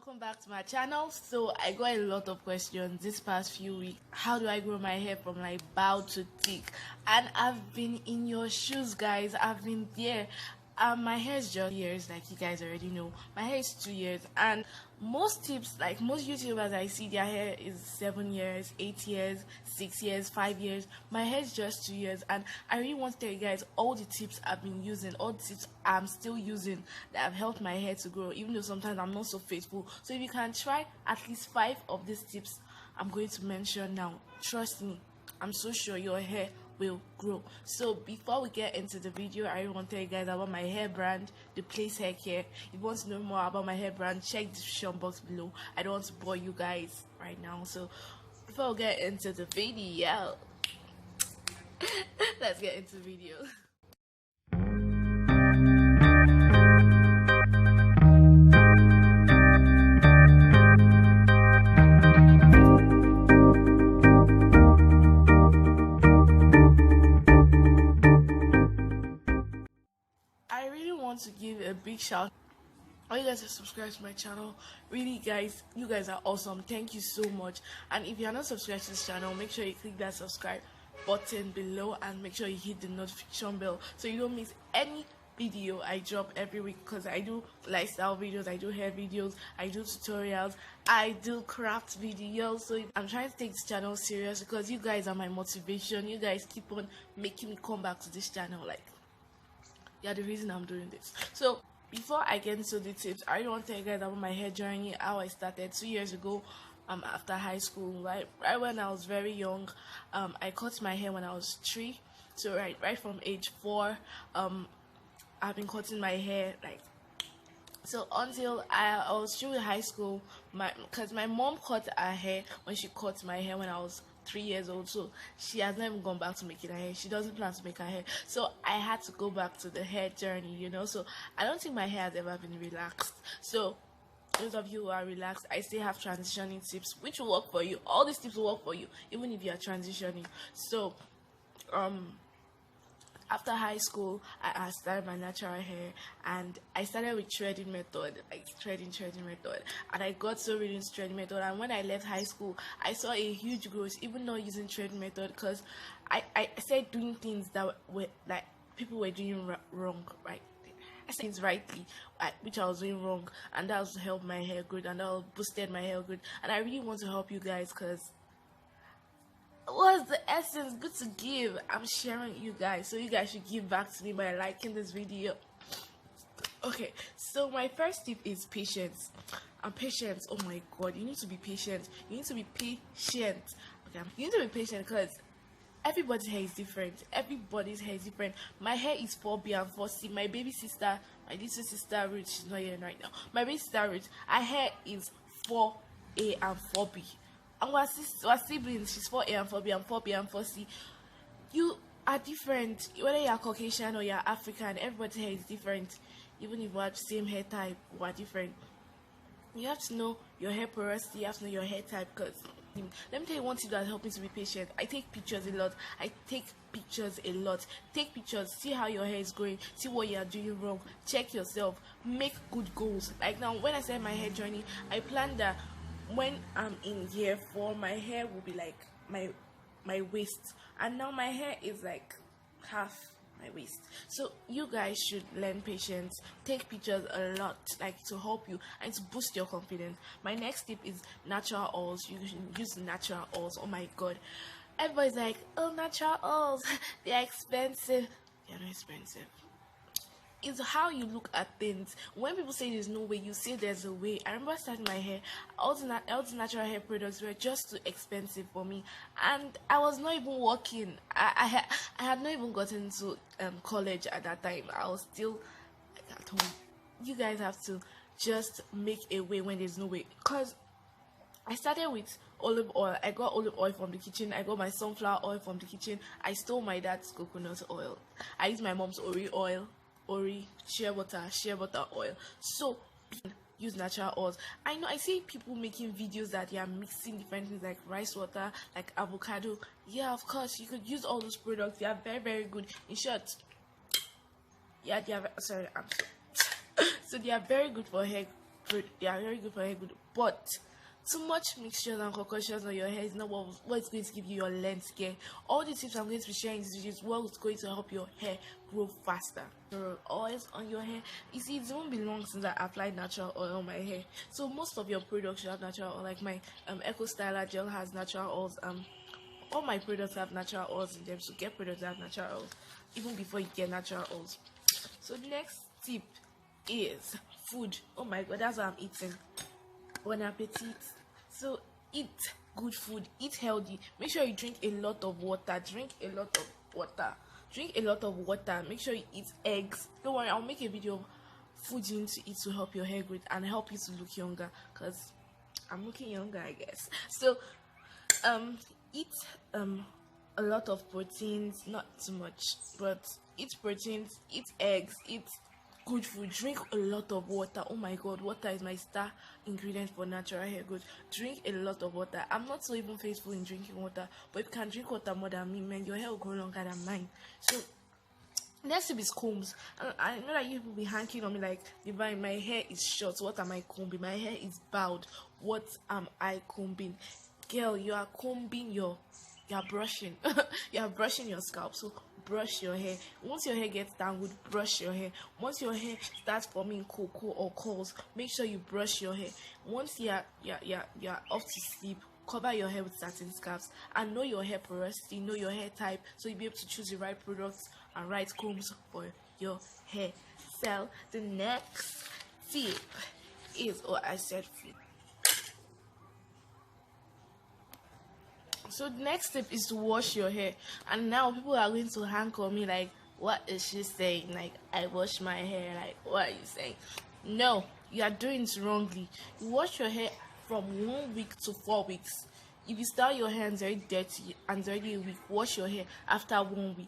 welcome back to my channel. So I got a lot of questions this past few weeks. How do I grow my hair from like bow to thick? And I've been in your shoes, guys. I've been there. My hair is just years, like you guys already know. My hair is 2 years, and most tips, like most YouTubers I see, their hair is 7 years, 8 years, 6 years, 5 years. My hair is just 2 years, and I really want to tell you guys all the tips I've been using, all the tips I'm still using that have helped my hair to grow, even though sometimes I'm not so faithful. So if you can try at least 5 of these tips I'm going to mention now, trust me, I'm so sure your hair will grow. So before we get into the video, I want to tell you guys about my hair brand, the Place Hair Care. If you want to know more about my hair brand, check the description box below. I don't want to bore you guys right now. So before we get into the video, let's get into the video. To give a big shout all you guys have subscribed to my channel. Really guys, you guys are awesome. Thank you so much. And if you're not subscribed to this channel, make sure you click that subscribe button below and make sure you hit the notification bell so you don't miss any video I drop every week, because I do lifestyle videos, I do hair videos, I do tutorials, I do craft videos. So I'm trying to take this channel serious because you guys are my motivation. You guys keep on making me come back to this channel. Like, yeah, the reason I'm doing this. So before I get into the tips, I want to tell you guys about my hair journey, how I started 2 years ago. After high school, right when I was very young, I cut my hair when I was 3. So right from age 4, I've been cutting my hair like. So until I was through high school, because my mom cut her hair when she cut my hair when I was 3 years old, so she has never gone back to making her hair. She doesn't plan to make her hair, so I had to go back to the hair journey, you know. So I don't think my hair has ever been relaxed. So those of you who are relaxed, I still have transitioning tips which will work for you. All these tips will work for you even if you are transitioning. So after high school, I started my natural hair, and I started with threading method, like threading method, and I got so really into threading method. And when I left high school, I saw a huge growth, even not using threading method, because I started doing things that were like people were doing wrong, right? I said things rightly, which I was doing wrong, and that was to help my hair growth, and that boosted my hair growth. And I really want to help you guys, because what's the essence? Good to give. I'm sharing you guys, so you guys should give back to me by liking this video. Okay, so my first tip is patience. And patience, oh my god, you need to be patient. You need to be patient. Okay, you need to be patient because everybody's hair is different. Everybody's hair is different. My hair is 4B and 4C. My baby sister, my little sister Ruth, she's not here right now. My baby sister Ruth, her hair is 4A and 4B. And our siblings, she's 4A and 4B and 4B and 4C. You are different, whether you're Caucasian or you're African. Everybody's hair is different. Even if we have the same hair type, we are different. You have to know your hair porosity, you have to know your hair type, because let me tell you one thing that helped me to be patient. I take pictures a lot. Take pictures, see how your hair is growing, see what you are doing wrong, check yourself, make good goals. Like now, when I started my hair journey, I planned that when I'm in year 4, my hair will be like my waist, and now my hair is like half my waist. So you guys should learn patience, take pictures a lot, like to help you and to boost your confidence. My next tip is natural oils. You should use natural oils. Oh my god, everybody's like, oh, natural oils, they're expensive. They're not expensive. It's how you look at things. When people say there's no way, you say there's a way. I remember starting my hair, all the natural hair products were just too expensive for me, and I was not even working. I had not even gotten to college at that time. I was still at home. You guys have to just make a way when there's no way, because I started with olive oil. I got olive oil from the kitchen. I got my sunflower oil from the kitchen. I stole my dad's coconut oil. I used my mom's shea butter oil. So use natural oils. I know I see people making videos that they are mixing different things like rice water, like avocado. Yeah, of course you could use all those products. They are very, very good. In short, yeah, they are so they are very good for hair they are very good for hair growth, but too much mixtures and concoctions on your hair is not what's going to give you your length care. All the tips I'm going to be sharing in this video is what's going to help your hair grow faster. Oils on your hair. You see, it won't be long since I applied natural oil on my hair, so most of your products should have natural oil. Like my Eco Styler gel has natural oils. All my products have natural oils in them, so get products that have natural oils even before you get natural oils. So the next tip is food. Oh my god, that's what I'm eating. Bon appetit. So eat good food, eat healthy. Make sure you drink a lot of water. Drink a lot of water. Make sure you eat eggs. Don't worry, I'll make a video of food you need to eat to help your hair growth and help you to look younger, because I'm looking younger, I guess. So eat a lot of proteins, not too much, but eat proteins, eat eggs, eat good food, drink a lot of water. Oh my god, water is my star ingredient for natural hair growth. Drink a lot of water. I'm not so even faithful in drinking water, but if you can drink water more than me, man, your hair will grow longer than mine. So next tip is combs. And I know that you will be hanking on me like, Divine, my hair is short, what am I combing? My hair is bowed, what am I combing? Girl, you are combing you're brushing you are brushing your scalp. So brush your hair. Once your hair gets tangled, brush your hair. Once your hair starts forming cocoa or curls, make sure you brush your hair. Once you're off to sleep, cover your hair with satin scarves and know your hair porosity, know your hair type, so you'll be able to choose the right products and right combs for your hair. So the next tip is, I said food. So the next step is to wash your hair. And now people are going to hang on me like, what is she saying? Like, I wash my hair. Like, what are you saying? No, you are doing it wrongly. You wash your hair from 1 week to 4 weeks. If you style your hair and it's already dirty and it's already a week, wash your hair after 1 week.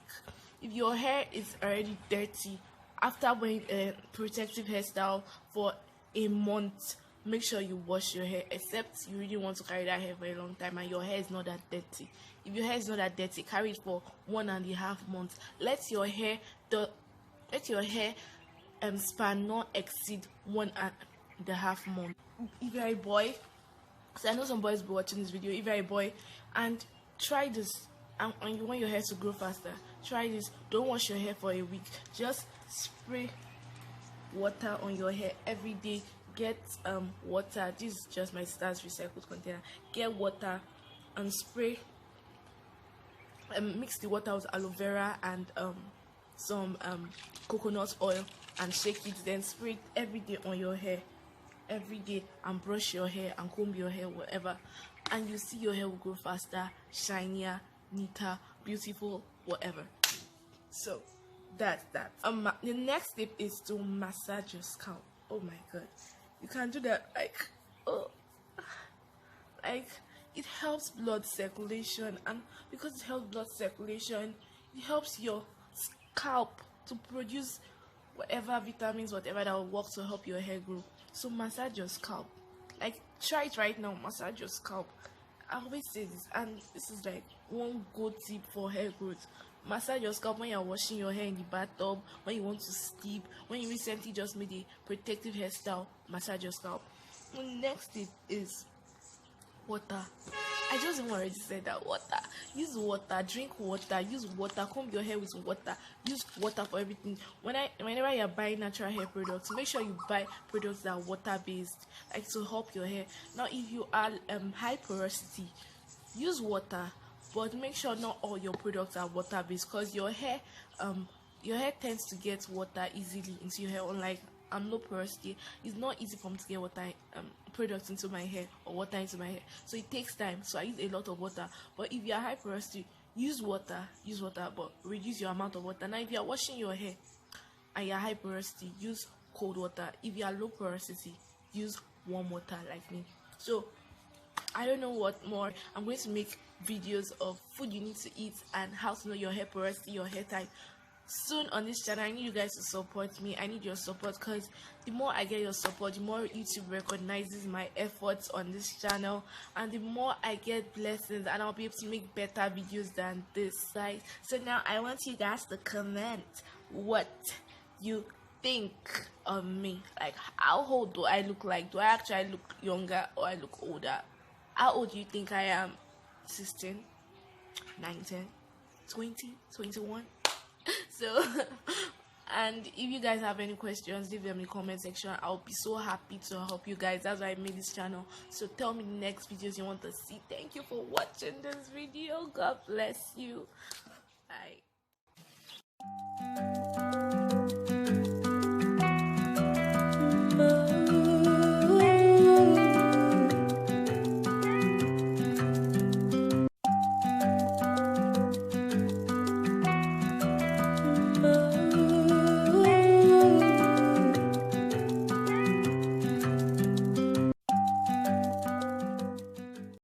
If your hair is already dirty, after wearing a protective hairstyle for a month, make sure you wash your hair, except you really want to carry that hair for a long time and your hair is not that dirty. If your hair is not that dirty, carry it for 1.5 months. Let your hair span not exceed 1.5 months. If you're a boy, so I know some boys will be watching this video, if you're a boy and try this and you want your hair to grow faster, try this. Don't wash your hair for a week. Just spray water on your hair every day. Get water. This is just my Stars recycled container. Get water and spray, mix the water with aloe vera and some coconut oil and shake it, then spray it every day on your hair, every day, and brush your hair and comb your hair, whatever, and you see your hair will grow faster, shinier, neater, beautiful, whatever. So that's that. The next tip is to massage your scalp. Oh my god, you can do that, like it helps blood circulation, and because it helps blood circulation, it helps your scalp to produce whatever vitamins, whatever that will work to help your hair grow. So massage your scalp. Like, try it right now. Massage your scalp. I always say this, and this is like one good tip for hair growth. Massage your scalp when you're washing your hair in the bathtub, when you want to sleep, when you recently just made a protective hairstyle. Massage your scalp. The next tip is water. I just even already said that. Water. Use water. Drink water. Use water. Comb your hair with water. Use water for everything. Whenever you're buying natural hair products, make sure you buy products that are water based, like to help your hair. Now, if you are high porosity, use water, but make sure not all your products are water based, because your hair tends to get water easily into your hair. Unlike I'm low porosity, it's not easy for me to get water products into my hair or water into my hair, so it takes time. So I use a lot of water. But if you are high porosity, use water, but reduce your amount of water. Now, if you are washing your hair and you are high porosity, use cold water. If you are low porosity, use warm water, like me. So I don't know what more. I'm going to make videos of food you need to eat and how to know your hair porosity, your hair type soon on this channel. I need you guys to support me. I need your support, because the more I get your support, the more YouTube recognizes my efforts on this channel, and the more I get blessings, and I'll be able to make better videos than this, right? So now I want you guys to comment what you think of me? Like, how old do I look like? Do I actually look younger or I look older? How old do you think I am? 16, 19, 20, 21? So, and if you guys have any questions, leave them in the comment section. I'll be so happy to help you guys. That's why I made this channel. So tell me the next videos you want to see. Thank you for watching this video. God bless you. Bye.